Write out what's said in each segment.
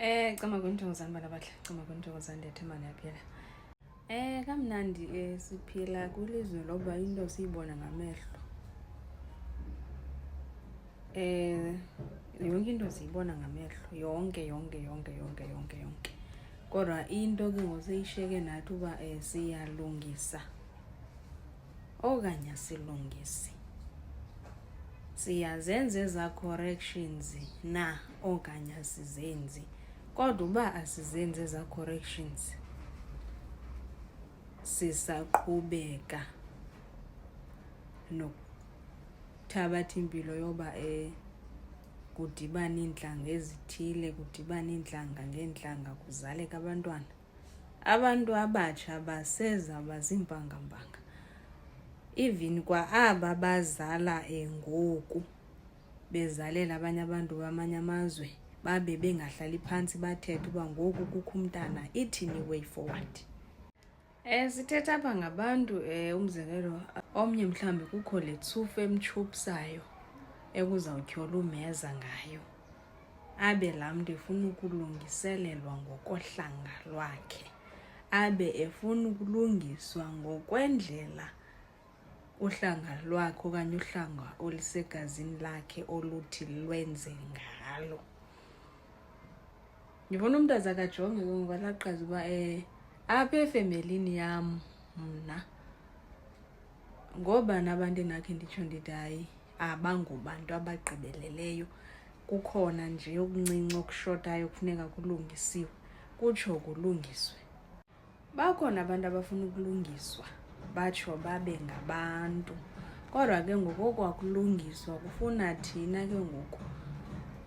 Cama kwintokozane bana bahle, cama kwintokozane ndiyathemba niyaphila. Kamnandi siphila kwilizwe loba into siyibona ngamehlo. Yonke into siyibona ngamehlo, yonke. Kodwa into ke ngoseyishiyeke nathi uba siyalungisa okanye asilungisi. Siyazenza eza corrections na okanye asizenzi. Kodwa uba asizenzi eza corrections, sisaqhubeka nokuthabatha impilo yoba kudibana iintlanga ezithile, kudibana iintlanga ngeentlanga kuzaleka abantwana. Abantu abatsha baseza bazimpangambanga. Even kwa aba bazala ngoku bezalela abanye abantu bamanye amazwe babe bengahlali phantsi bathethe uba ngoku kukho umntana, ithini way forward. Sithetha apha ngabantu, umzekelo omnye mhlawumbi kukho le tsufu emtshupsayo ekuzawutyhola umeza ngayo, abe laa mntu efuna ukulungiselelwa ngokohlanga lwakhe, abe efuna ukulungiswa ngokwendlela uhlanga lwakhe okanye uhlanga olusegazini lakhe oluthi lwenze ngalo. Ndifuna umntu aze akajonge ngoku alaqazi uba apha efemelini yam mna ngoba nabantu endakhe nditsho ndithi hayi abangobantu abagqibeleleyo, kukhona nje okuncinci okushotayo kufuneka kulungisiwe, kutsho kulungiswe. Bakhona abantu abafuna ukulungiswa batsho babe ngabantu, kodwa ke ngoku okwakulungiswa kufuna thina ke ngoku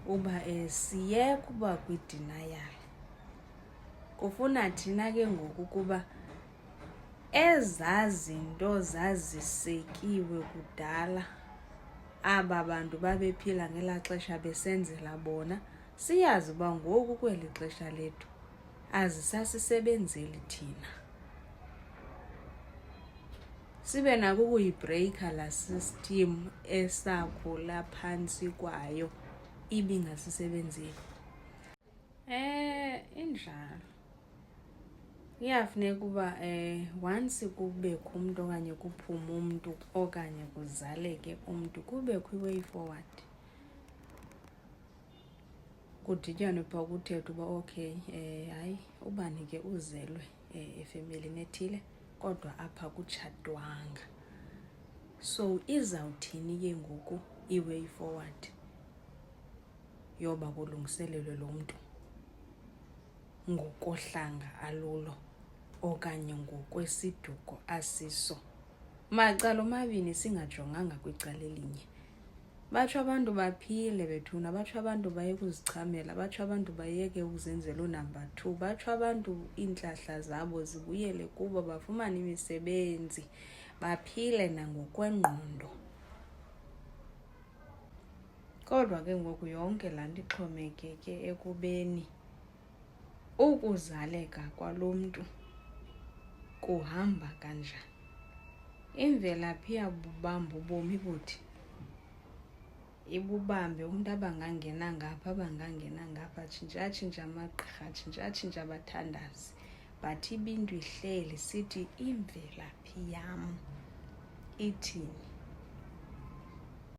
uba siyeke uba kwi-denial. Kufuna thina ke ngoku ukuba ezaa zinto zazisekiwe kudala, aba bantu babephila ngelaa xesha besenzela bona, siyazi uba ngoku kweli xesha lethu azisasisebenzeli thina. Sibe nako ukuyibhreyikha laa system esakhula phantsi kwayo ibingasisebenzeli. Injalo. Iyafuneka uba once kubekho umntu okanye kuphume umntu okanye kuzaleke umntu, kubekho i-way forward. Kudityanwe phaa kuthethwe uba okay, hayi ubani ke uzelwe efemelini ethile kodwa apha kutshatwanga. So izawuthini ke ngoku i-way forward yoba kulungiselelwe lo mntu ngokohlanga alulo okanye ngokwesiduko asiso? Macala omabini singajonganga kwicala elinye. Batsho abantu baphile bethuna, batsho abantu bayeke uzichamela, batsho abantu bayeke uzenzela u-number 2, batsho abantu iintlahla zabo zibuyele kubo, bafumane imisebenzi, baphile nangokwengqondo. Kodwa ke ngoku yonke laa nto ixhomekeke ekubeni ukuzaleka kwalo mntu kuhamba kanjani. Imvelaphi yabubamba ubomi buthi ibubambe umntu abangangena ngapha, abangangena ngapha, tshintsha amagqirha, tshintsha abathandazi. But ibintu ihleli sithi imvelaphi yam ithini.